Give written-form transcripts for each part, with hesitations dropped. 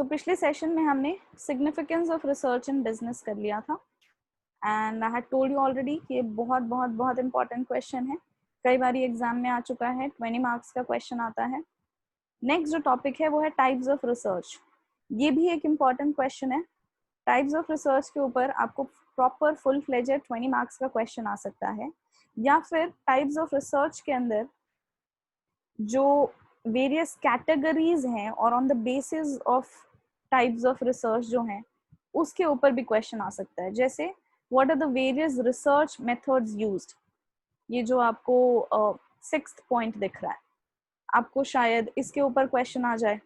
सो पिछले सेशन में हमने significance of research in business कर लिया था and I had told you already कि ये बहुत बहुत बहुत इंपॉर्टेंट क्वेश्चन है, कई बार एग्जाम में आ चुका है, 20 मार्क्स का क्वेश्चन आता है। नेक्स्ट जो टॉपिक है वो है टाइप्स ऑफ रिसर्च। ये भी एक इम्पॉर्टेंट क्वेश्चन है। टाइप्स ऑफ रिसर्च के ऊपर आपको प्रॉपर फुल फ्लेजेड 20 मार्क्स का क्वेश्चन आ सकता है, या फिर टाइप्स ऑफ रिसर्च के अंदर जो वेरियस कैटेगरीज हैं और on the basis of types of research जो हैं उसके ऊपर भी क्वेश्चन आ सकता है। जैसे what are the various research methods used, ये जो आपको सिक्स्थ पॉइंट दिख रहा है, आपको शायद इसके ऊपर क्वेश्चन आ जाए।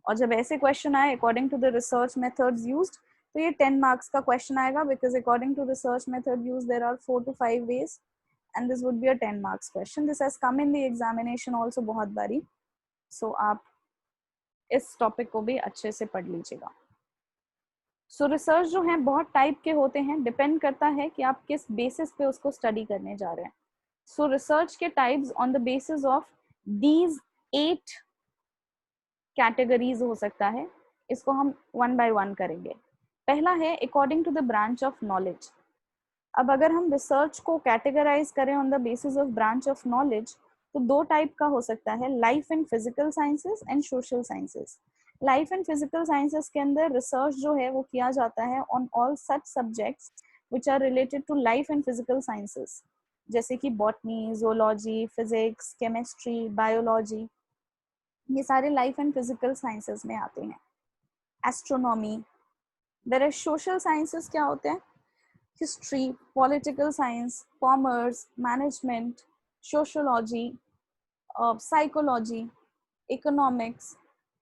और जब ऐसे क्वेश्चन आए according to the research methods used, तो ये 10 मार्क्स का क्वेश्चन आएगा, because according to research method use there are 4 to 5 ways and this would be a 10 marks question. This has come in the examination also बहुत बारी, so आप इस topic को भी अच्छे से पढ़ लीजिएगा। सो रिसर्च जो है बहुत टाइप के होते हैं, डिपेंड करता है कि आप किस बेसिस पे उसको स्टडी करने जा रहे हैं। सो रिसर्च के types on the basis of these 8 categories हो सकता है। इसको हम वन बाय वन करेंगे। पहला है according to the branch of knowledge. अब अगर हम रिसर्च को कैटेगराइज करें on the basis of branch of knowledge, तो 2 टाइप का हो सकता है, life and physical sciences and social sciences. Life and physical sciences के अंदर रिसर्च जो है वो किया जाता है on all such subjects which are related to life and physical sciences, जैसे कि botany, zoology, physics, chemistry, biology, ये सारे लाइफ एंड फिजिकल साइंसेस में आते हैं। एस्ट्रोनॉमी। वेयर सोशल साइंसेस क्या होते हैं? History, political science, commerce, management, sociology, psychology, economics,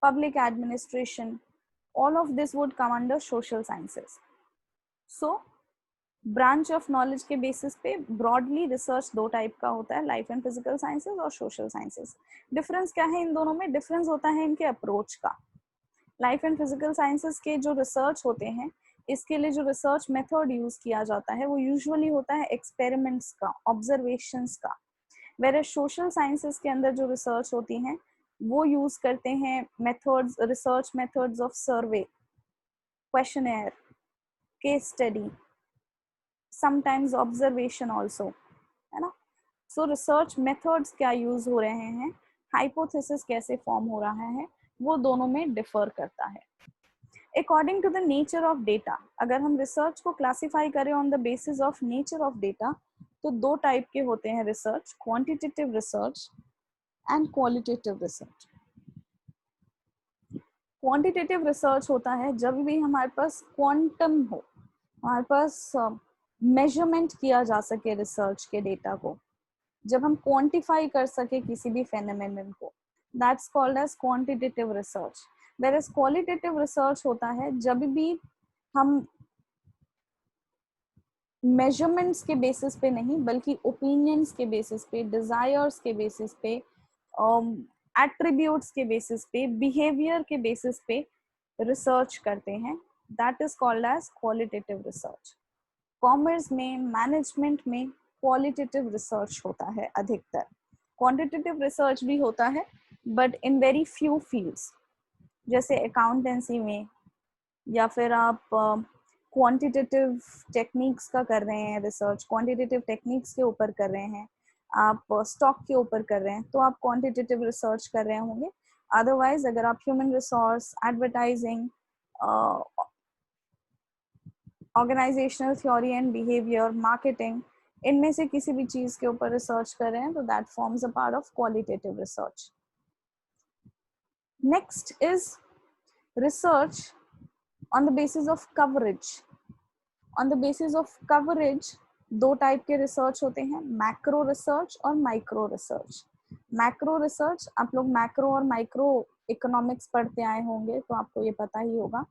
public administration, all of this would come under social sciences. So branch of knowledge के basis पे broadly research 2 type का होता है, लाइफ एंड फिजिकल साइंसेस और social sciences. Difference क्या है इन दोनों में? डिफरेंस होता है इनके अप्रोच का। लाइफ एंड फिजिकल साइंसेस के जो रिसर्च होते हैं, इसके लिए जो रिसर्च मेथड यूज किया जाता है वो यूजुअली होता है एक्सपेरिमेंट्स का, ऑब्जर्वेशंस का। वेयर सोशल साइंसेस के अंदर जो रिसर्च होती हैं वो यूज करते हैं methods, research methods of survey, questionnaire, case study, sometimes observation also, है ना। सो रिसर्च मेथड्स क्या यूज हो रहे हैं, हाइपोथेसिस कैसे फॉर्म हो रहा है, वो दोनों में डिफर करता है। According to the nature of data, अगर हम रिसर्च को क्लासिफाई करें on the basis of nature of data, तो 2 टाइप के होते हैं research, quantitative research and qualitative research. Quantitative research होता है जब भी हमारे पास क्वांटम हो, हमारे पास मेजरमेंट किया जा सके रिसर्च के डेटा को, जब हम क्वांटिफाई कर सके किसी भी फेनोमेनन को, that's called as quantitative research. Whereas qualitative research होता है जब भी हम मेजरमेंट्स के बेसिस पे नहीं बल्कि ओपिनियंस के बेसिस पे, डिजायर्स के बेसिस पे, एट्रीब्यूट्स के बेसिस पे, बिहेवियर के बेसिस पे रिसर्च करते हैं, that is called as qualitative research. Commerce में, मैनेजमेंट में क्वालिटेटिव रिसर्च होता है अधिकतर। क्वांटिटेटिव रिसर्च भी होता है but in very few fields, जैसे अकाउंटेंसी में, या फिर आप क्वांटिटेटिव टेक्निक्स का कर रहे हैं रिसर्च, क्वांटिटेटिव टेक्निक्स के ऊपर कर रहे हैं, आप स्टॉक के ऊपर कर रहे हैं, तो आप क्वांटिटेटिव रिसर्च कर रहे होंगे। अदरवाइज अगर आप human resource, advertising, organizational theory and behaviour, marketing, इनमें से किसी भी चीज के ऊपर रिसर्च कर रहे हैं, तो that forms a part of qualitative research. Next is research on the basis of coverage. On the basis of coverage 2 type के रिसर्च होते हैं, मैक्रो रिसर्च और माइक्रो रिसर्च। मैक्रो रिसर्च, आप लोग मैक्रो और माइक्रो इकोनॉमिक्स पढ़ते आए होंगे तो आपको ये पता ही होगा।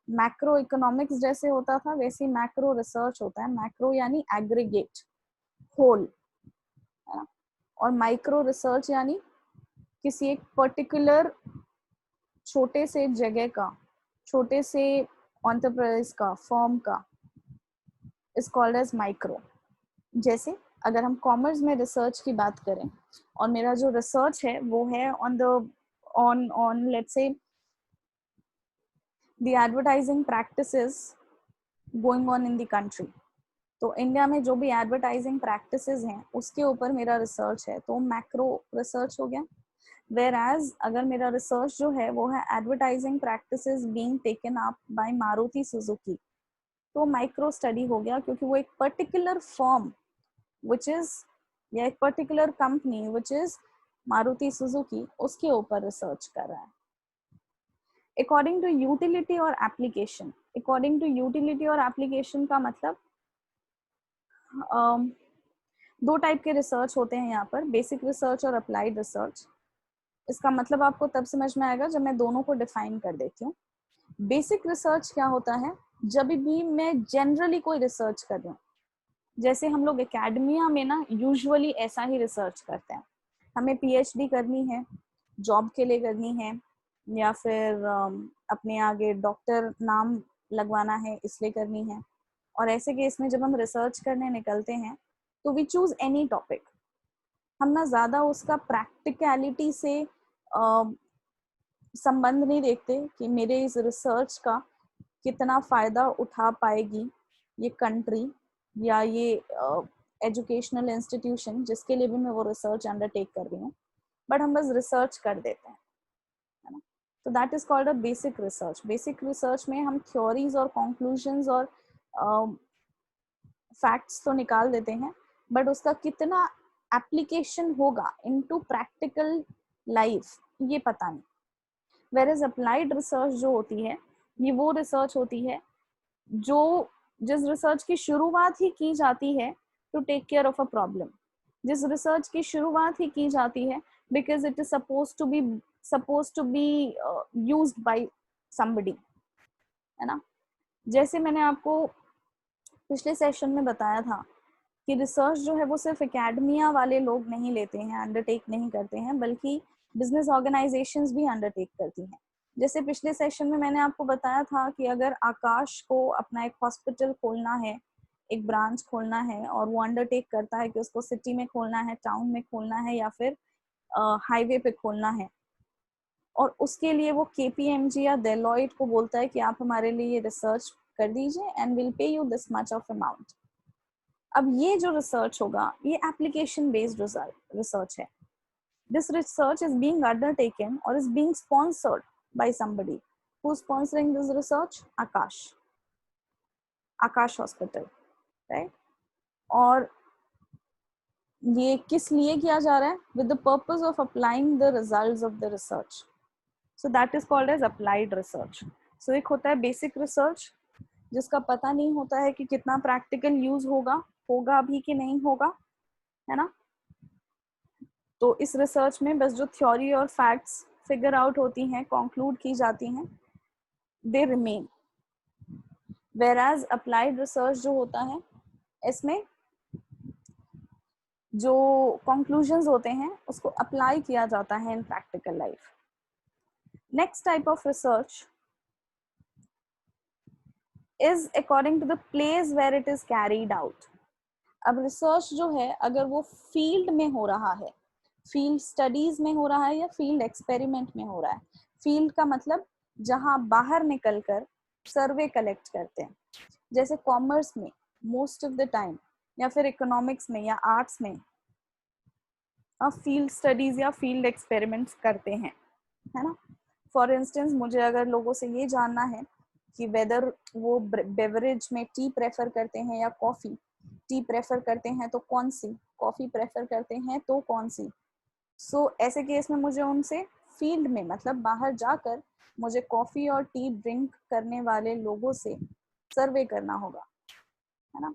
मैक्रो इकोनॉमिक्स जैसे होता था वैसे मैक्रो रिसर्च होता है। मैक्रो यानी एग्रीगेट, होल, है ना, और माइक्रो रिसर्च यानी किसी एक पर्टिकुलर छोटे से जगह का, छोटे से एंटरप्राइज का, फर्म का, इज कॉल्ड एज माइक्रो। जैसे अगर हम कॉमर्स में रिसर्च की बात करें और मेरा जो रिसर्च है वो है on the on let's say the advertising practices going on in the country. तो इंडिया में जो भी एडवर्टाइजिंग प्रैक्टिसेस हैं उसके ऊपर मेरा रिसर्च है, तो मैक्रो रिसर्च हो गया. वेयर एज अगर मेरा रिसर्च जो है वो है advertising practices being taken up by Maruti Suzuki, तो माइक्रो स्टडी हो गया, क्योंकि वो एक पर्टिकुलर फर्म विच इज या एक particular company which is Maruti Suzuki उसके ऊपर रिसर्च कर रहा है. अकॉर्डिंग टू यूटिलिटी और एप्लीकेशन. अकॉर्डिंग टू यूटिलिटी और एप्लीकेशन का मतलब दो टाइप के रिसर्च होते हैं यहाँ पर, बेसिक रिसर्च और अप्लाइड रिसर्च. इसका मतलब आपको तब समझ में आएगा जब मैं दोनों को डिफाइन कर देती हूँ. बेसिक रिसर्च क्या होता है, जब भी मैं जनरली कोई रिसर्च कर रही हूँ, जैसे हम लोग एकेडमिया में ना यूजुअली ऐसा ही रिसर्च करते हैं, हमें पीएचडी करनी है, जॉब के लिए करनी है, या फिर अपने आगे डॉक्टर नाम लगवाना है इसलिए करनी है. और ऐसे केस में जब हम रिसर्च करने निकलते हैं तो वी चूज एनी टॉपिक. हम ना ज़्यादा उसका प्रैक्टिकलिटी से संबंध नहीं देखते कि मेरे इस रिसर्च का कितना फ़ायदा उठा पाएगी ये कंट्री या ये एजुकेशनल इंस्टीट्यूशन जिसके लिए भी मैं वो रिसर्च अंडरटेक कर रही हूँ, बट हम बस रिसर्च कर देते हैं, है ना. तो that is called a basic research. Basic research में हम थ्योरीज और कंक्लूजन्स और फैक्ट्स तो निकाल देते हैं, बट उसका कितना एप्लीकेशन होगा इनटू प्रैक्टिकल लाइफ ये पता नहीं. वेयर अप्लाइड रिसर्च जो होती है ये वो रिसर्च होती है जो जिस रिसर्च की शुरुआत ही की जाती है to take care of a problem, जिस रिसर्च की शुरुआत ही की जाती है because it is suppose to be used by somebody, है ना. जैसे मैंने आपको पिछले सेशन में बताया था कि रिसर्च जो है वो सिर्फ एकेडमिया वाले लोग नहीं लेते हैं, अंडरटेक नहीं करते हैं, बल्कि बिजनेस ऑर्गेनाइजेशंस भी अंडरटेक करती हैं. जैसे पिछले सेशन में मैंने आपको बताया था कि अगर आकाश को अपना एक हॉस्पिटल खोलना है, एक ब्रांच खोलना है, और वो अंडरटेक करता है कि उसको सिटी में खोलना है, टाउन में खोलना है, या फिर हाईवे पे खोलना है, और उसके लिए वो केपीएमजी या डेलॉइट को बोलता है कि आप हमारे लिए ये रिसर्च कर दीजिए and will pay you this much of amount. अब ये जो रिसर्च होगा ये एप्लीकेशन बेस्ड रिसर्च है. This research is being undertaken और is being sponsored by somebody. Who sponsoring this research? Aakash hospital, right. और ये किस लिए किया जा रहा है? With the purpose of applying the results of the research. So that is called as applied research. So एक होता है बेसिक रिसर्च जिसका पता नहीं होता है कि कितना प्रैक्टिकल यूज होगा भी कि नहीं होगा, है ना. तो इस रिसर्च में बस जो थ्योरी और फैक्ट्स फिगर आउट होती हैं, कंक्लूड की जाती हैं, they remain. Whereas applied research जो होता है इसमें जो कंक्लूजन्स होते हैं उसको अप्लाई किया जाता है इन practical life. Next type of research is according to the place where it is carried out. अब रिसर्च जो है अगर वो फील्ड में हो रहा है, फील्ड स्टडीज में हो रहा है या फील्ड एक्सपेरिमेंट में हो रहा है. फील्ड का मतलब जहां बाहर निकलकर सर्वे कलेक्ट करते हैं, जैसे कॉमर्स में मोस्ट ऑफ द टाइम, या फिर इकोनॉमिक्स में या आर्ट्स में आप फील्ड स्टडीज या फील्ड एक्सपेरिमेंट्स करते हैं, है ना. फॉर इंस्टेंस मुझे अगर लोगों से ये जानना है कि वेदर वो बेवरेज में टी प्रेफर करते हैं या कॉफ़ी, टी प्रेफर करते हैं तो कौन सी, कॉफ़ी प्रेफर करते हैं तो कौन सी. सो ऐसे केस में मुझे उनसे फील्ड में मतलब बाहर जाकर मुझे कॉफ़ी और टी ड्रिंक करने वाले लोगों से सर्वे करना होगा, है ना.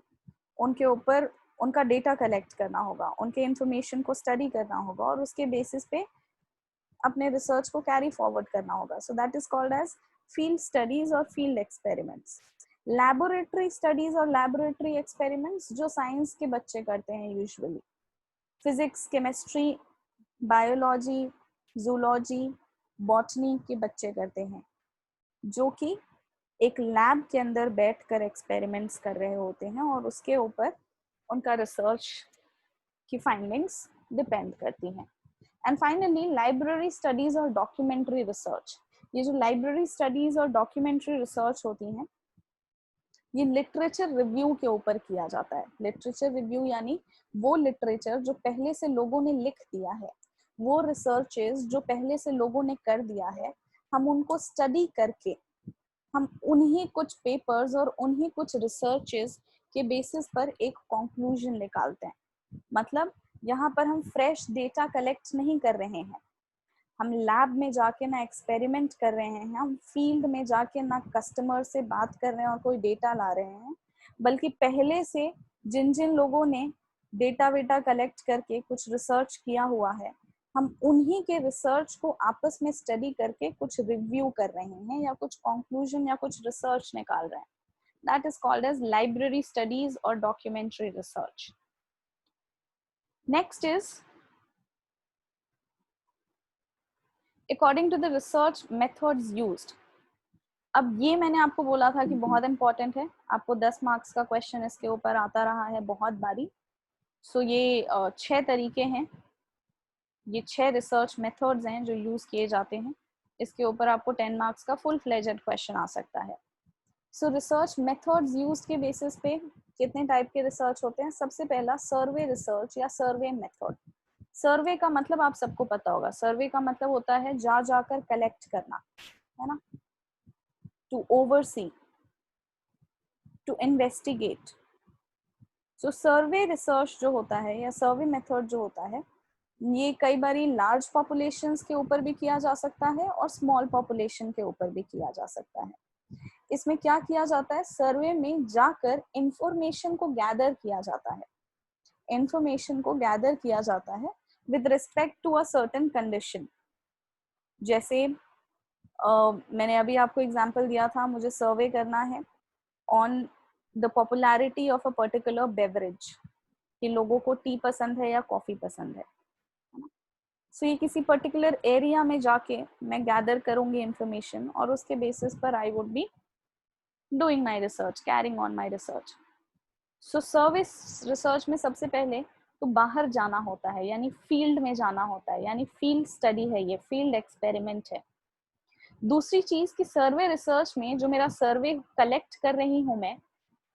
उनके ऊपर उनका डेटा कलेक्ट करना होगा, उनके इंफॉर्मेशन को स्टडी करना होगा और उसके बेसिस पे अपने रिसर्च को कैरी फॉरवर्ड करना होगा. So that is called as field studies और फील्ड एक्सपेरिमेंट्स. लैबोरेटरी स्टडीज और लैबोरेटरी एक्सपेरिमेंट्स जो साइंस के बच्चे करते हैं, usually physics, chemistry, biology, zoology, botany के बच्चे करते हैं, जो कि एक लैब के अंदर बैठकर एक्सपेरिमेंट्स कर रहे होते हैं और उसके ऊपर उनका रिसर्च की फाइंडिंग्स डिपेंड करती हैं. एंड फाइनली लाइब्रेरी स्टडीज और डॉक्यूमेंट्री रिसर्च. ये जो लाइब्रेरी स्टडीज और डॉक्यूमेंट्री रिसर्च होती हैं, ये लिटरेचर रिव्यू के ऊपर किया जाता है। लिटरेचर रिव्यू यानी वो लिटरेचर जो पहले से लोगों ने लिख दिया है, वो रिसर्चेस जो पहले से लोगों ने कर दिया है, हम उनको स्टडी करके हम उन्हीं कुछ पेपर्स और उन्हीं कुछ रिसर्चेस के बेसिस पर एक कंक्लूजन निकालते हैं। मतलब यहाँ पर हम फ्रेश डेटा कलेक्ट नहीं कर रहे हैं, हम लैब में जाके ना एक्सपेरिमेंट कर रहे हैं, हम फील्ड में जाके ना कस्टमर से बात कर रहे हैं और कोई डेटा ला रहे हैं, बल्कि पहले से जिन जिन लोगों ने डेटा वेटा कलेक्ट करके कुछ रिसर्च किया हुआ है, हम उन्हीं के रिसर्च को आपस में स्टडी करके कुछ रिव्यू कर रहे हैं या कुछ कंक्लूजन या कुछ रिसर्च निकाल रहे हैं। That is called as library studies और documentary research. Next is according to the research methods used. अब ये मैंने आपको बोला था कि बहुत इंपॉर्टेंट है, आपको 10 मार्क्स का क्वेश्चन इसके ऊपर आता रहा है बहुत बारी। सो ये 6 तरीके हैं, ये 6 रिसर्च मेथड्स हैं जो यूज किए जाते हैं। इसके ऊपर आपको 10 मार्क्स का फुल फ्लेजेड क्वेश्चन आ सकता है। सो रिसर्च मेथड्स यूज के बेसिस पे कितने टाइप के रिसर्च होते हैं। सबसे पहला सर्वे रिसर्च या सर्वे मेथड। सर्वे का मतलब आप सबको पता होगा, सर्वे का मतलब होता है जा जाकर कलेक्ट करना, है ना, to oversee, to investigate. So survey research जो होता है या सर्वे मेथड जो होता है, ये कई बारी लार्ज पॉपुलेशंस के ऊपर भी किया जा सकता है और स्मॉल पॉपुलेशन के ऊपर भी किया जा सकता है। इसमें क्या किया जाता है, सर्वे में जाकर इंफॉर्मेशन को गैदर किया जाता है, इंफॉर्मेशन को गैदर किया जाता है with respect to a certain condition. जैसे मैंने अभी आपको एग्जांपल दिया था, मुझे सर्वे करना है on the popularity of a particular beverage, कि लोगों को टी पसंद है या कॉफी पसंद है। सो ये किसी पर्टिकुलर एरिया में जाके मैं गैदर करूंगी इंफॉर्मेशन और उसके बेसिस पर I would be doing my research, carrying on my research. So service research में सबसे पहले तो बाहर जाना होता है, यानी फील्ड में जाना होता है, यानी फील्ड स्टडी है, ये फील्ड एक्सपेरिमेंट है। दूसरी चीज कि सर्वे रिसर्च में जो मेरा सर्वे कलेक्ट कर रही हूँ मैं,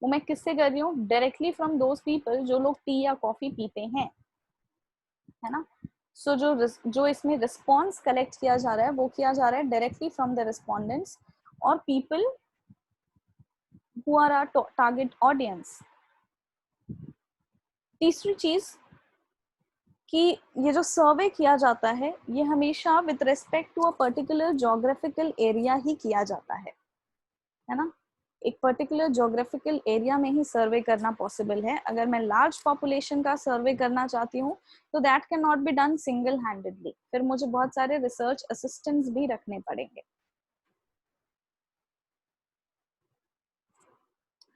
वो मैं किससे कर रही हूँ, डायरेक्टली फ्रॉम दोज पीपल जो लोग टी या कॉफी पीते हैं, है ना। सो जो इसमें रिस्पॉन्स कलेक्ट किया जा रहा है वो किया जा रहा है डायरेक्टली फ्रॉम द रिस्पॉन्डेंट्स और people who are our target audience. तीसरी चीज कि ये जो सर्वे किया जाता है ये हमेशा with respect to a particular geographical area ही किया जाता है ना। एक पर्टिकुलर जोग्राफिकल एरिया में ही सर्वे करना पॉसिबल है। अगर मैं लार्ज पॉपुलेशन का सर्वे करना चाहती हूँ तो that can not be done single handedly, फिर मुझे बहुत सारे रिसर्च असिस्टेंट्स भी रखने पड़ेंगे।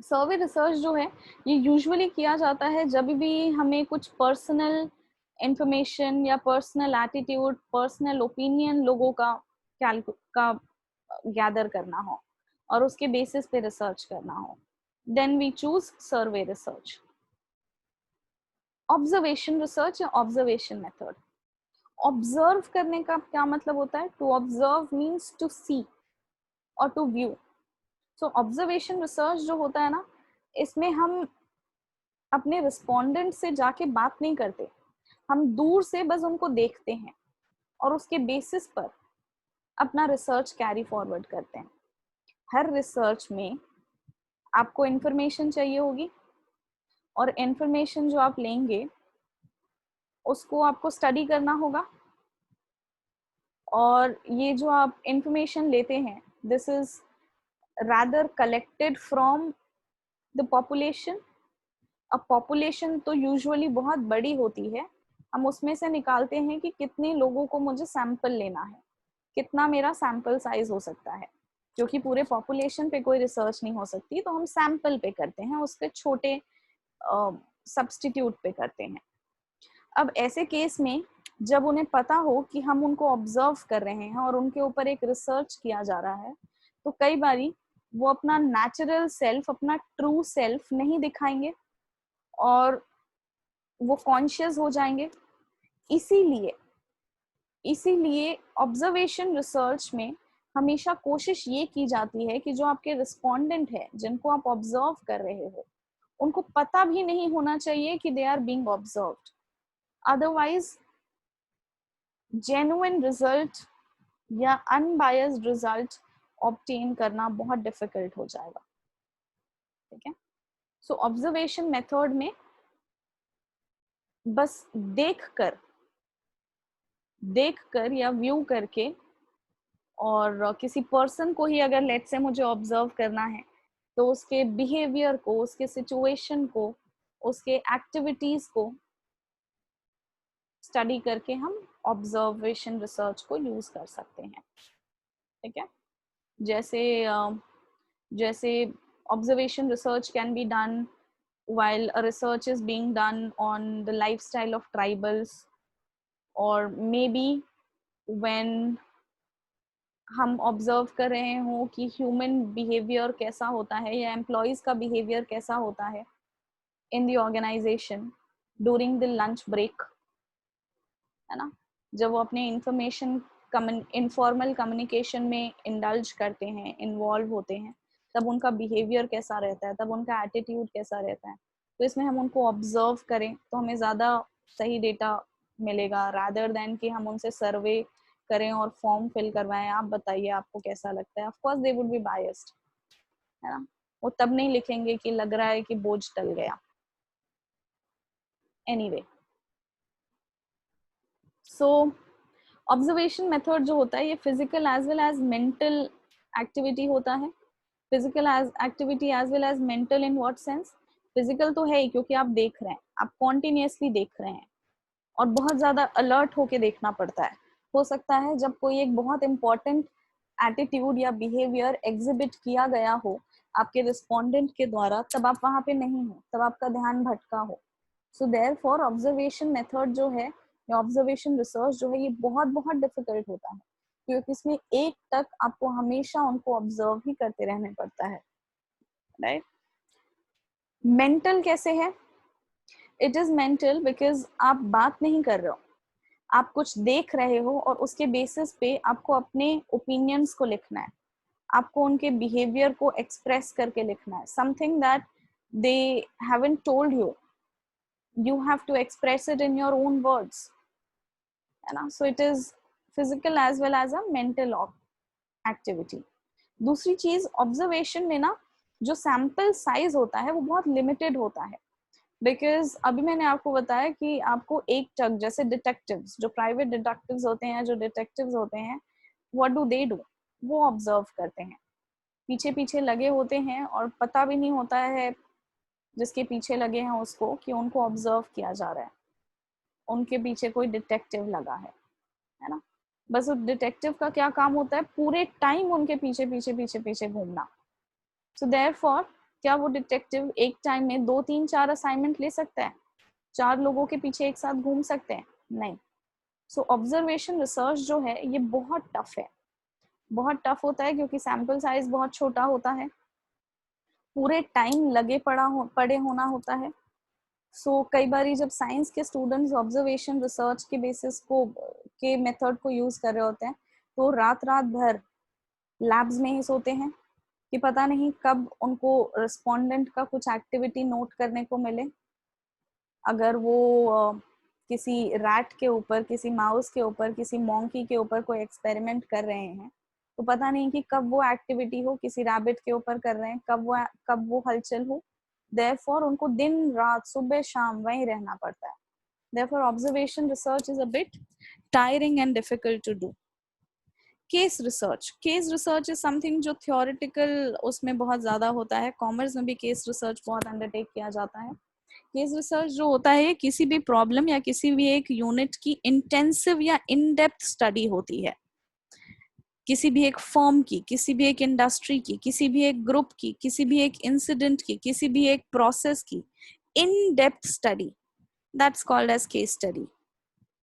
सर्वे रिसर्च जो है ये यूजुअली किया जाता है जब भी हमें कुछ पर्सनल इंफॉर्मेशन या पर्सनल एटीट्यूड, पर्सनल ओपिनियन लोगों का गैदर करना हो और उसके बेसिस पे रिसर्च करना हो, then we choose survey research. Observation research या ऑब्जर्वेशन मेथड। ऑब्जर्व करने का क्या मतलब होता है, to observe means to see और to view. So observation research जो होता है ना, इसमें हम अपने रिस्पोंडेंट से जाके बात नहीं करते, हम दूर से बस उनको देखते हैं और उसके बेसिस पर अपना रिसर्च कैरी फॉरवर्ड करते हैं। हर रिसर्च में आपको इंफॉर्मेशन चाहिए होगी और इंफॉर्मेशन जो आप लेंगे उसको आपको स्टडी करना होगा, और ये जो आप इंफॉर्मेशन लेते हैं this is rather collected from the population। अब पॉपुलेशन तो यूजुअली बहुत बड़ी होती है, हम उसमें से निकालते हैं कि कितने लोगों को मुझे सैंपल लेना है, कितना मेरा सैंपल साइज हो सकता है, क्योंकि पूरे पॉपुलेशन पे कोई रिसर्च नहीं हो सकती तो हम सैंपल पे करते हैं, उसके छोटे सब्स्टिट्यूट पे करते हैं। अब ऐसे केस में जब उन्हें पता हो कि हम उनको ऑब्जर्व कर रहे हैं और उनके ऊपर एक रिसर्च किया जा रहा है, तो कई बारी वो अपना नेचुरल सेल्फ, अपना ट्रू सेल्फ नहीं दिखाएंगे और वो कॉन्शियस हो जाएंगे। इसीलिए ऑब्जर्वेशन रिसर्च में हमेशा कोशिश ये की जाती है कि जो आपके रिस्पोंडेंट है, जिनको आप ऑब्जर्व कर रहे हो, उनको पता भी नहीं होना चाहिए कि they are being observed. Otherwise genuine result या अनबायस्ड रिजल्ट ऑब्टेन करना बहुत डिफिकल्ट हो जाएगा। ठीक है, सो ऑब्जर्वेशन मेथड में बस देखकर या व्यू करके, और किसी पर्सन को ही अगर लेट से मुझे ऑब्जर्व करना है तो उसके बिहेवियर को, उसके सिचुएशन को, उसके एक्टिविटीज को स्टडी करके हम ऑब्जर्वेशन रिसर्च को यूज कर सकते हैं। ठीक है, जैसे जैसे observation research can be done while a research is being done on the lifestyle of tribals, or maybe when हम ऑब्जर्व कर रहे हो कि ह्यूमन बिहेवियर कैसा होता है या एम्प्लॉयज का बिहेवियर कैसा होता है in the organization during the lunch break, है ना, जब वो अपने इंफॉर्मेशन इनफॉर्मल कम्युनिकेशन में इंडल्ज करते हैं, इन्वॉल्व होते हैं, तब उनका बिहेवियर कैसा रहता है, तब उनका एटीट्यूड कैसा रहता है। तो इसमें हम उनको ऑब्जर्व करें तो हमें ज़्यादा सही डेटा मिलेगा, रादर देन कि हम उनसे सर्वे करें और फॉर्म फिल करवाएं, आप बताइए आपको कैसा लगता है। Of course they would be biased, है ना, वो तब नहीं लिखेंगे कि लग रहा है कि बोझ टल गया। एनीवे, सो ऑब्जर्वेशन मेथड जो होता है ये physical as well as mental activity होता है। Physical activity as well as mental in what sense? Physical तो है ही क्योंकि आप देख रहे हैं, आप कॉन्टिन्यूसली देख रहे हैं और बहुत ज्यादा अलर्ट होके देखना पड़ता है। हो सकता है जब कोई एक बहुत इंपॉर्टेंट एटीट्यूड या बिहेवियर एग्जिबिट किया गया हो आपके रिस्पोंडेंट के द्वारा, तब आप वहां पे नहीं हो, तब आपका ध्यान भटका हो। सो देयरफॉर ऑब्जर्वेशन मेथड जो है या ऑब्जर्वेशन रिसर्च जो है ये बहुत बहुत डिफिकल्ट होता है, क्योंकि इसमें एक टक आपको हमेशा उनको ऑब्जर्व ही करते रहने पड़ता है, राइट। मेंटल कैसे है? इट इज मेंटल बिकॉज आप बात नहीं कर रहे हो, आप कुछ देख रहे हो और उसके बेसिस पे आपको अपने ओपिनियंस को लिखना है, आपको उनके बिहेवियर को एक्सप्रेस करके लिखना है। Something that they haven't told you, you have to express it in your own words, है ना। so it is physical as well as a mental activity। दूसरी चीज, ऑब्जर्वेशन में ना जो सैंपल साइज होता है वो बहुत लिमिटेड होता है, बिकॉज अभी मैंने आपको बताया कि आपको एक टक, जैसे डिटेक्टिव्स, जो प्राइवेट डिटेक्टिव्स होते हैं, जो डिटेक्टिव्स होते हैं, व्हाट डू दे डू, वो ऑब्जर्व करते हैं, पीछे पीछे लगे होते हैं और पता भी नहीं होता है जिसके पीछे लगे हैं उसको कि उनको ऑब्जर्व किया जा रहा है, उनके पीछे कोई डिटेक्टिव लगा है ना। बस उस डिटेक्टिव का क्या काम होता है, पूरे टाइम उनके पीछे पीछे पीछे पीछे घूमना। सो देयरफॉर क्या वो डिटेक्टिव एक टाइम में 2 3 4 असाइनमेंट ले सकता है? 4 लोगों के पीछे एक साथ घूम सकते हैं? नहीं। सो ऑब्जर्वेशन रिसर्च जो है ये बहुत टफ है, बहुत टफ होता है, क्योंकि सैंपल साइज बहुत छोटा होता है, पूरे टाइम लगे पड़े होना होता है। सो कई बार जब साइंस के स्टूडेंट्स ऑब्जर्वेशन रिसर्च के बेसिस को के मेथड को यूज कर रहे होते हैं तो रात रात भर लैब्स में ही सोते हैं कि पता नहीं कब उनको रिस्पोंडेंट का कुछ एक्टिविटी नोट करने को मिले। अगर वो किसी रैट के ऊपर, किसी माउस के ऊपर, किसी मॉन्की के ऊपर कोई एक्सपेरिमेंट कर रहे हैं तो पता नहीं कि कब वो एक्टिविटी हो, किसी रैबिट के ऊपर कर रहे हैं कब वो हलचल हो। देयरफॉर उनको दिन रात सुबह शाम वहीं रहना पड़ता है। Therefore observation research is a bit tiring and difficult to do. Case research is something जो थ्योरेटिकल उसमें बहुत ज्यादा होता है, कॉमर्स में भी केस रिसर्च बहुत अंडरटेक किया जाता है। केस रिसर्च जो होता है किसी भी प्रॉब्लम या किसी भी एक यूनिट की इंटेंसिव या इन डेप्थ स्टडी होती है, किसी भी एक फर्म की, किसी भी एक इंडस्ट्री की, किसी भी एक ग्रुप की, किसी भी एक इंसिडेंट की, किसी भी एक प्रोसेस की in depth study, that's called as case study,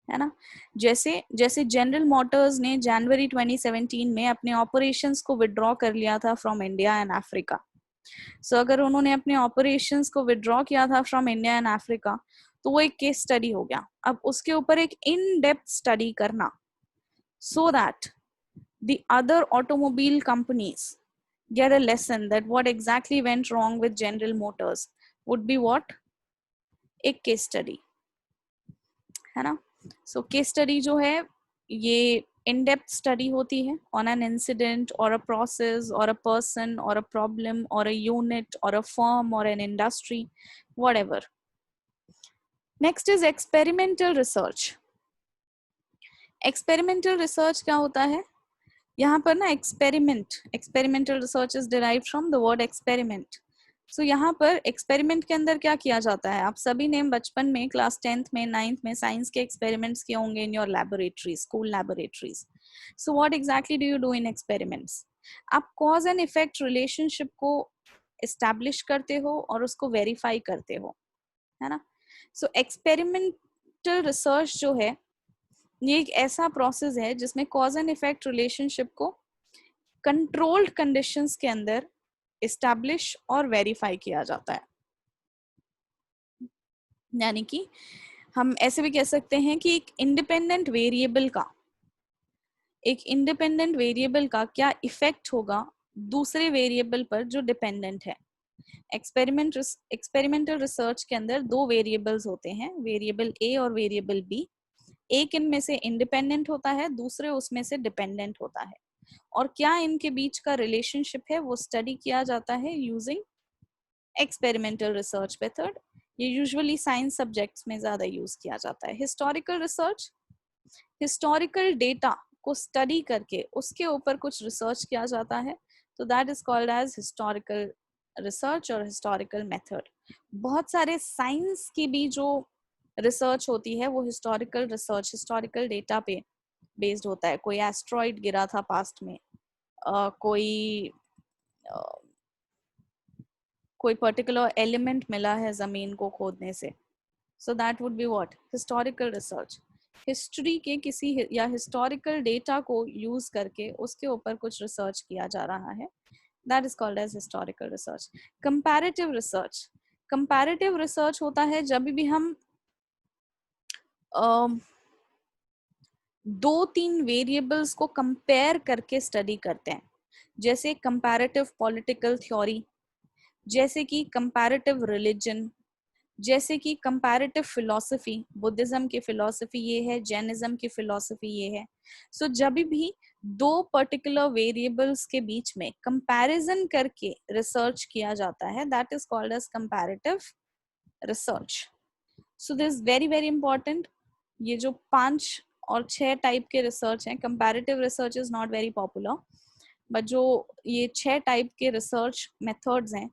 है ना। जैसे जैसे जनरल मोटर्स ने जनवरी 2017 में अपने ऑपरेशंस को विड्रॉ कर लिया था फ्रॉम इंडिया एंड अफ्रीका। सो अगर उन्होंने अपने ऑपरेशंस को विड्रॉ किया था फ्रॉम इंडिया एंड अफ्रीका तो वो एक केस स्टडी हो गया। अब उसके ऊपर एक इन डेप्थ स्टडी करना, so that the other automobile companies get a lesson that what exactly went wrong with General Motors would be what? एक केस स्टडी है ना. सो केस स्टडी जो है ये इन डेप्थ स्टडी होती है ऑन एन इंसिडेंट और अ प्रोसेस और अ पर्सन और अ प्रॉब्लम और अ यूनिट और अ फर्म और an industry whatever. Next is experimental research. Experimental research क्या होता है? यहाँ पर ना experimental research is derived from the word experiment. So यहाँ पर एक्सपेरिमेंट के अंदर क्या किया जाता है? आप सभी ने बचपन में क्लास 10th में 9th में साइंस के एक्सपेरिमेंट्स किए होंगे in your laboratories, school laboratories. So what exactly do you do in experiments? आप कॉज एंड इफेक्ट रिलेशनशिप को एस्टैब्लिश करते हो और उसको वेरीफाई करते हो, है ना. सो एक्सपेरिमेंटल रिसर्च जो है ये एक ऐसा प्रोसेस है जिसमें कॉज एंड इफेक्ट रिलेशनशिप को कंट्रोल्ड कंडीशंस के अंदर एस्टैब्लिश और वेरीफाई किया जाता है. यानी कि हम ऐसे भी कह सकते हैं कि एक इंडिपेंडेंट वेरिएबल का क्या इफेक्ट होगा दूसरे वेरिएबल पर जो डिपेंडेंट है. एक्सपेरिमेंटल रिसर्च के अंदर दो वेरिएबल्स होते हैं, वेरिएबल ए और वेरिएबल बी. एक इनमें से इंडिपेंडेंट होता है, दूसरे उसमें से डिपेंडेंट होता है. और क्या इनके बीच का रिलेशनशिप है वो स्टडी किया जाता है यूजिंग एक्सपेरिमेंटल रिसर्च मेथड. ये यूजुअली साइंस सब्जेक्ट्स में ज्यादा यूज किया जाता है. हिस्टोरिकल रिसर्च, हिस्टोरिकल डेटा को स्टडी करके उसके ऊपर कुछ रिसर्च किया जाता है, तो that is called as historical research और हिस्टोरिकल मेथड. बहुत सारे साइंस की भी जो रिसर्च होती है वो हिस्टोरिकल रिसर्च, हिस्टोरिकल डेटा पे बेस्ड होता है. कोई एस्ट्रॉइड गिरा था पास्ट में, कोई पर्टिकुलर एलिमेंट मिला है जमीन को खोदने से, so that would be what? Historical research. History के किसी या हिस्टोरिकल डेटा को यूज करके उसके ऊपर कुछ रिसर्च किया जा रहा है, that is called as historical research. Comparative research, comparative research होता है जब भी हम दो तीन वेरिएबल्स को कंपेयर करके स्टडी करते हैं. जैसे कंपैरेटिव पॉलिटिकल थ्योरी, जैसे कि कंपैरेटिव रिलीजन, जैसे कि कंपैरेटिव फिलॉसफी. बुद्धिज्म की फिलॉसफी ये है, जैनिज्म की फिलॉसफी ये है. सो जब भी दो पर्टिकुलर वेरिएबल्स के बीच में कंपैरिजन करके रिसर्च किया जाता है, that is called as comparative research. So this very very important. ये जो 5 और 6 टाइप के रिसर्च हैं, comparative research is not very popular, but जो ये 6 टाइप के रिसर्च मेथड्स हैं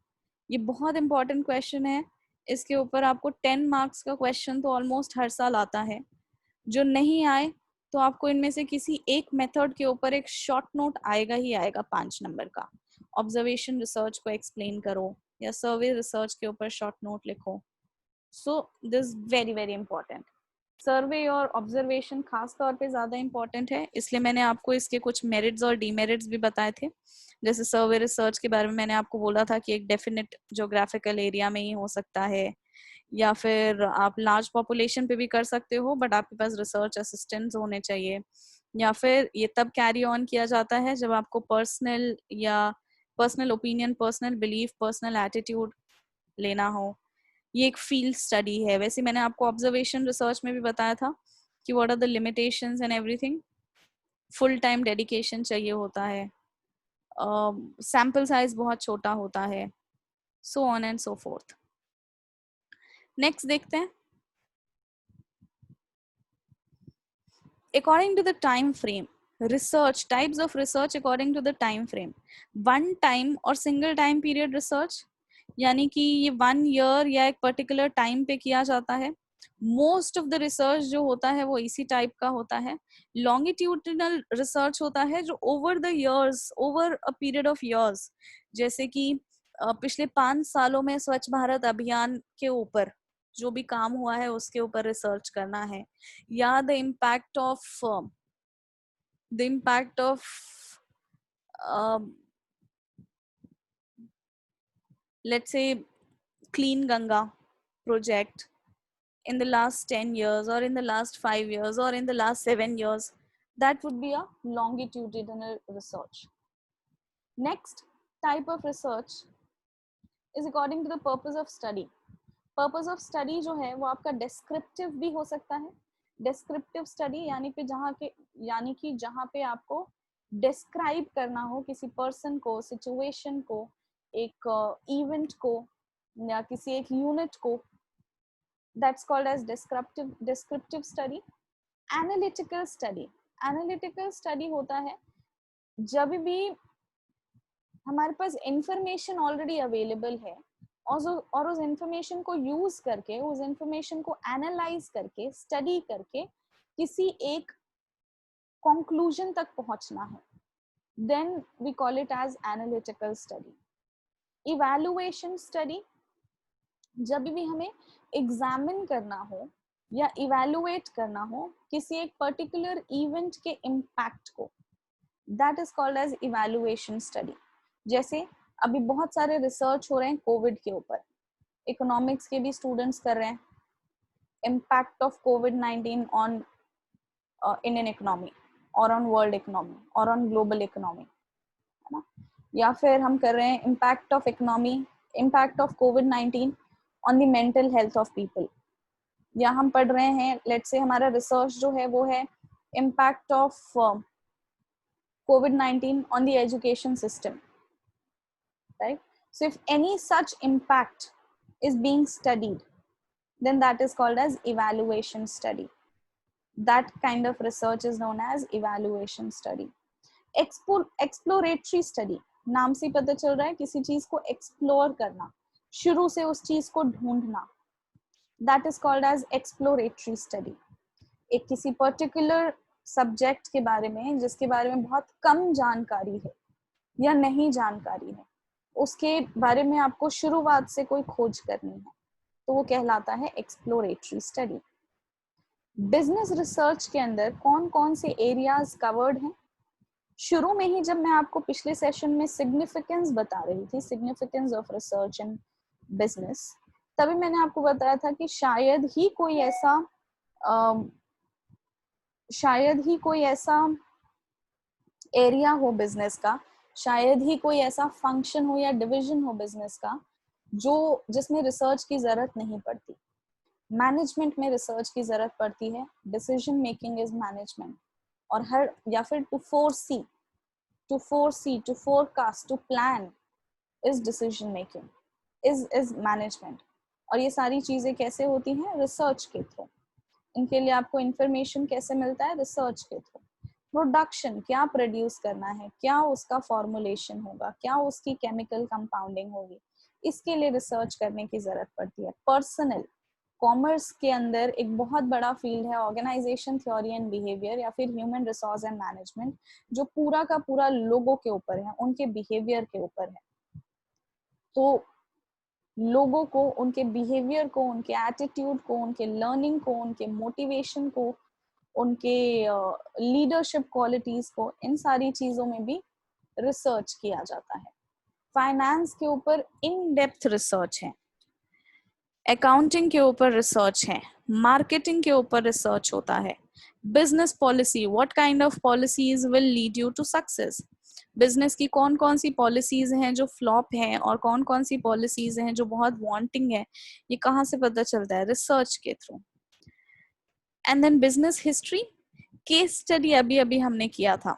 ये बहुत इंपॉर्टेंट क्वेश्चन है. इसके ऊपर आपको 10 मार्क्स का क्वेश्चन तो ऑलमोस्ट हर साल आता है. जो नहीं आए तो आपको इनमें से किसी एक मेथड के ऊपर एक शॉर्ट नोट आएगा ही आएगा 5 नंबर का. ऑब्जर्वेशन रिसर्च को एक्सप्लेन करो या सर्वे रिसर्च के ऊपर शॉर्ट नोट लिखो. So this very very important. Survey और ऑब्जर्वेशन खास तौर पे ज़्यादा इंपॉर्टेंट है, इसलिए मैंने आपको इसके कुछ मेरिट्स और डीमेरिट्स भी बताए थे. जैसे सर्वे रिसर्च के बारे में मैंने आपको बोला था कि एक डेफिनेट जोग्राफिकल एरिया में ही हो सकता है, या फिर आप लार्ज पॉपुलेशन पे भी कर सकते हो बट आपके पास रिसर्च असिस्टेंट्स होने चाहिए. या फिर ये तब कैरी ऑन किया जाता है जब आपको personal opinion, personal belief, personal attitude लेना हो. ये एक फील्ड स्टडी है. वैसे मैंने आपको ऑब्जर्वेशन रिसर्च में भी बताया था कि what are the limitations and everything. Full time dedication चाहिए होता है, सैम्पल साइज बहुत छोटा होता है, so on and so forth. Next देखते हैं. According to the time frame, research types of research according to the time frame. One time और single time period research, यानी कि ये 1 year या एक पर्टिकुलर टाइम पे किया जाता है. मोस्ट ऑफ द रिसर्च जो होता है वो इसी टाइप का होता है. लॉन्गिट्यूडिनल रिसर्च होता है जो over the years, over a period of years, जैसे कि पिछले 5 सालों में स्वच्छ भारत अभियान के ऊपर जो भी काम हुआ है उसके ऊपर रिसर्च करना है, या the impact of let's say clean Ganga project in the last 10 years or in the last 5 years or in the last 7 years. That would be a longitudinal research. Next type of research is according to the purpose of study. Purpose of study जो है वो आपका descriptive भी हो सकता है. Descriptive study यानी कि जहाँ पे आपको डिस्क्राइब करना हो किसी पर्सन को, सिचुएशन को, एक इवेंट को या किसी एक यूनिट को. That's called as descriptive study. Analytical study होता है जब भी हमारे पास इंफॉर्मेशन ऑलरेडी अवेलेबल है और उस इंफॉर्मेशन को यूज करके, उस इंफॉर्मेशन को एनालाइज करके, स्टडी करके किसी एक कंक्लूजन तक पहुंचना है. Then we call it as analytical study. Evaluation study, जब भी हमें एग्जामिन करना हो या इवैल्यूएट करना हो किसी एक पर्टिकुलर इवेंट के इम्पैक्ट को, that is called as evaluation study. जैसे अभी बहुत सारे रिसर्च हो रहे हैं कोविड के ऊपर. इकोनॉमिक्स के भी स्टूडेंट्स कर रहे हैं. Impact of covid on Indian economy और ऑन वर्ल्ड इकोनॉमी और ऑन ग्लोबल इकोनॉमी, है ना. या फिर हम कर रहे हैं impact of covid on the mental health of people. या हम पढ़ रहे हैं, लेट्स से हमारा रिसर्च जो है वो है impact of covid on the education system. Right? So if any such impact is being studied, then that is called as evaluation study. That kind of research is known as evaluation study. Exploratory study, नाम से पता चल रहा है किसी चीज को explore करना, शुरू से उस चीज को ढूंढना. That is called as exploratory study. एक किसी पर्टिकुलर सब्जेक्ट के बारे में जिसके बारे में बहुत कम जानकारी है या नहीं जानकारी है, उसके बारे में आपको शुरुआत से कोई खोज करनी है, तो वो कहलाता है एक्सप्लोरेटरी स्टडी. बिजनेस रिसर्च के अंदर कौन कौन से एरियाज कवर्ड हैं? शुरू में ही जब मैं आपको पिछले सेशन में सिग्निफिकेंस बता रही थी, significance of research in business, तभी मैंने आपको बताया था कि शायद ही कोई ऐसा एरिया हो बिजनेस का, शायद ही कोई ऐसा फंक्शन हो या डिवीजन हो बिजनेस का जिसमें रिसर्च की जरूरत नहीं पड़ती. मैनेजमेंट में रिसर्च की जरूरत पड़ती है. Decision making is management. और या फिर to foresee, to forecast, to plan is decision making, is management. और ये सारी चीजें कैसे होती हैं? रिसर्च के थ्रू. इनके लिए आपको इंफॉर्मेशन कैसे मिलता है? रिसर्च के थ्रू. प्रोडक्शन, क्या प्रोड्यूस करना है, क्या उसका फॉर्मुलेशन होगा, क्या उसकी केमिकल कंपाउंडिंग होगी, इसके लिए रिसर्च करने की जरूरत पड़ती है. पर्सनल, कॉमर्स के अंदर एक बहुत बड़ा फील्ड है ऑर्गेनाइजेशन थ्योरी एंड बिहेवियर या फिर ह्यूमन रिसोर्स एंड मैनेजमेंट, जो पूरा का पूरा लोगों के ऊपर है, उनके बिहेवियर के ऊपर है. तो लोगों को, उनके बिहेवियर को, उनके एटीट्यूड को, उनके लर्निंग को, उनके मोटिवेशन को, उनके लीडरशिप क्वालिटीज को, इन सारी चीजों में भी रिसर्च किया जाता है. फाइनेंस के ऊपर इन डेप्थ रिसर्च है, अकाउंटिंग के ऊपर रिसर्च है, मार्केटिंग के ऊपर रिसर्च होता है. Business policy, what kind of policies will lead you to success. Business की कौन कौन सी पॉलिसीज हैं जो फ्लॉप हैं और कौन कौन सी पॉलिसीज हैं जो बहुत वांटिंग है, ये कहाँ से पता चलता है? रिसर्च के थ्रू. And then business history, case study अभी हमने किया था.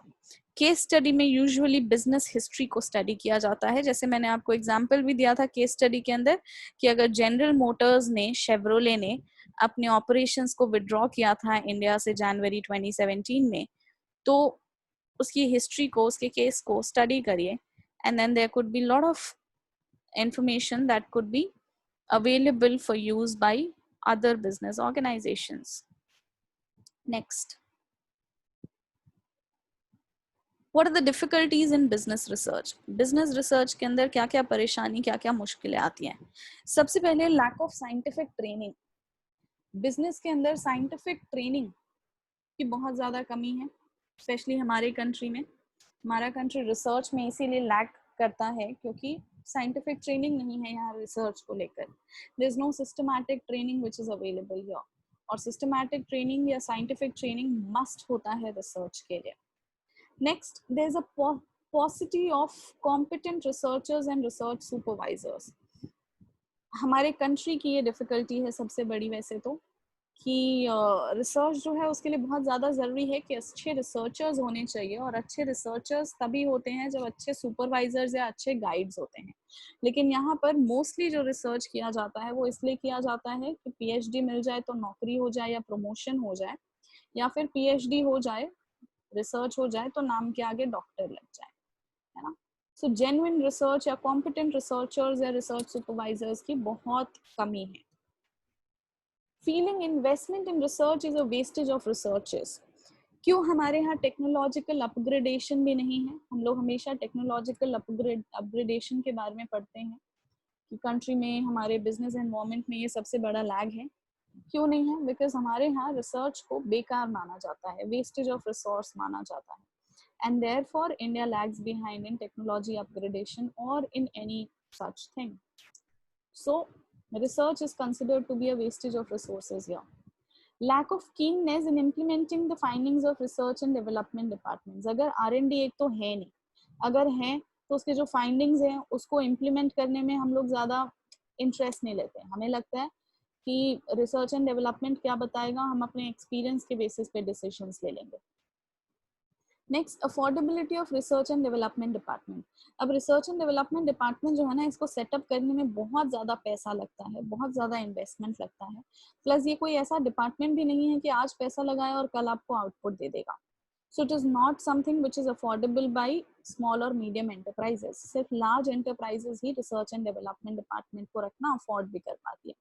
केस स्टडी में यूजुअली बिजनेस हिस्ट्री को स्टडी किया जाता है. जैसे मैंने आपको एग्जांपल भी दिया था केस स्टडी के अंदर कि अगर जनरल मोटर्स ने, शेवरोले ने अपने ऑपरेशंस को विड्रॉ किया था इंडिया से जनवरी 2017 में, तो उसकी हिस्ट्री को, उसके केस को स्टडी करिए. And then there could be lot of information that could be available for use by other business organizations. Next, what are the difficulties in business research? business research के अंदर क्या क्या परेशानी, क्या क्या मुश्किलें आती हैं? सबसे पहले lack of scientific training. business के अंदर scientific training की बहुत ज़्यादा कमी है, स्पेशली हमारे कंट्री में. हमारा कंट्री रिसर्च में इसीलिए लैक करता है क्योंकि साइंटिफिक ट्रेनिंग नहीं है यहाँ रिसर्च को लेकर. There is no systematic training which is available here. और सिस्टमैटिक ट्रेनिंग या साइंटिफिक ट्रेनिंग मस्ट होता है रिसर्च के लिए. Next, there is a paucity of competent researchers and research supervisors. हमारे कंट्री की ये डिफिकल्टी है सबसे बड़ी वैसे तो, कि रिसर्च जो है उसके लिए बहुत ज़्यादा ज़रूरी है कि अच्छे रिसर्चर्स होने चाहिए, और अच्छे रिसर्चर्स तभी होते हैं जब अच्छे सुपरवाइजर्स या अच्छे गाइड्स होते हैं. लेकिन यहाँ पर मोस्टली जो रिसर्च किया जाता है वो इसलिए किया जाता है कि पीएचडी मिल जाए तो नौकरी हो जाए या प्रमोशन हो जाए, या फिर पीएचडी हो जाए, रिसर्च हो जाए तो नाम के आगे डॉक्टर लग जाए, है ना. सो जेन्युइन रिसर्च या कॉम्पिटेंट रिसर्चर्स या रिसर्च सुपरवाइजर्स की बहुत कमी है. Feeling investment in research is a wastage of researches. क्यों हमारे यहाँ टेक्नोलॉजिकल अपग्रेडेशन भी नहीं है? हम लोग हमेशा टेक्नोलॉजिकल अपग्रेडेशन के बारे में पढ़ते हैं कि कंट्री में, हमारे बिजनेस एनवायरनमेंट में ये सबसे बड़ा लैग है. क्यों नहीं है? बिकॉज हमारे यहाँ रिसर्च को बेकार माना जाता है, वेस्टेज ऑफ रिसोर्स माना जाता है, and therefore India lags behind in technology upgradation or in any such thing. So research is considered to be a wastage of resources here. Lack of keenness in implementing the findings of research and development departments. अगर R&D एक तो है नहीं, अगर है तो उसके जो findings हैं उसको implement करने में हम लोग ज़्यादा interest नहीं लेते. हमें लगता है कि research and development क्या बताएगा, हम अपने experience के basis पे decisions ले लेंगे. Next, affordability of research and development department. अब रिसर्च एंड डेवलपमेंट डिपार्टमेंट जो है ना, इसको सेटअप करने में बहुत ज़्यादा पैसा लगता है, बहुत ज़्यादा इन्वेस्टमेंट लगता है. प्लस ये कोई ऐसा डिपार्टमेंट भी नहीं है कि आज पैसा लगाए और कल आपको आउटपुट दे देगा. So it is not something which is affordable by small और मीडियम एंटरप्राइजेस. सिर्फ large enterprises he research and development department को रखना अफोर्ड भी कर पाती है.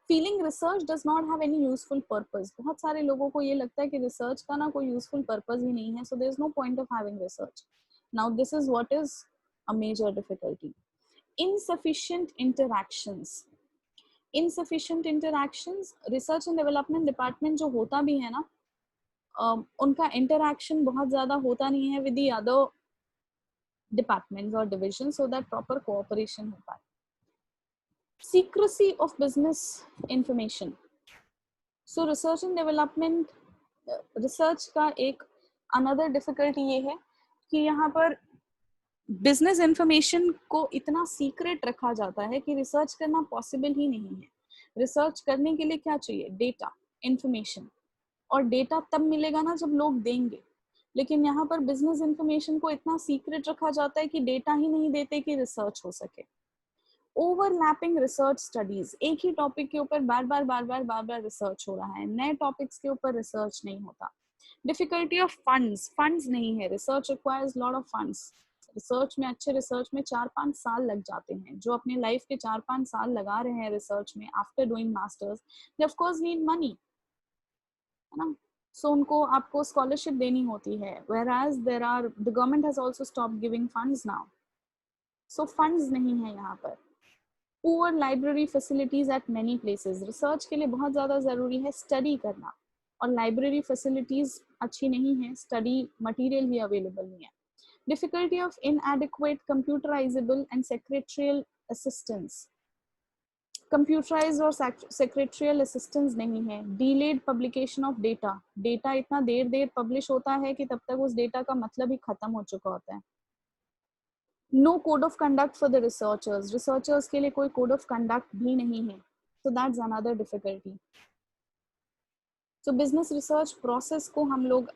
Feeling research does not have any useful purpose. बहुत सारे लोगों को ये लगता है कि रिसर्च का ना कोई यूजफुल पर्पस ही नहीं है, so there is no point of having research. Now this is what is a major difficulty. Insufficient interactions. Insufficient interactions, research and development department जो होता भी है ना, उनका इंटरैक्शन बहुत ज्यादा होता नहीं है विद द अदर डिपार्टमेंट्स और division, so that proper cooperation हो पाए. Secrecy of business information. So research and development, research का एक another difficulty ये है कि यहाँ पर बिजनेस इंफॉर्मेशन को इतना सीक्रेट रखा जाता है कि रिसर्च करना पॉसिबल ही नहीं है. रिसर्च करने के लिए क्या चाहिए? डेटा, इंफॉर्मेशन, और डेटा तब मिलेगा ना जब लोग देंगे. लेकिन यहाँ पर बिजनेस इंफॉर्मेशन को इतना सीक्रेट रखा जाता है कि डेटा ही नहीं देते कि रिसर्च हो सके. Overlapping research studies. एक ही टॉपिक के ऊपर बार बार रिसर्च हो रहा है, नए टॉपिक्स के ऊपर रिसर्च नहीं होता. डिफिकल्टी ऑफ फंड्स नहीं है. Research requires lot of funds. Research में, अच्छे रिसर्च में 4-5 साल लग जाते हैं. जो अपने लाइफ के 4-5 साल लगा रहे हैं रिसर्च में after doing masters, they of course need money, है ना. सो उनको, आपको स्कॉलरशिप देनी होती है, whereas the government has also stopped giving funds now. So funds नहीं है यहाँ पर. Poor library facilities eight many places. Research के लिए बहुत ज़्यादा ज़रूरी है स्टडी करना, और लाइब्रेरी फैसिलिटीज अच्छी नहीं है, स्टडी मटेरियल भी अवेलेबल नहीं है. Difficulty of inadequate computerisable and secretarial assistance. Computerise और सेक्रेटरियल असिस्टेंस नहीं है. Delayed publication of data. Data इतना देर पब्लिश होता है कि तब तक उस डेटा का मतलब ही खत्म हो चुका होता है. No code of conduct for the researchers. Researchers के लिए कोई code of conduct भी नहीं है. So that's another difficulty. So business research process को हम लोग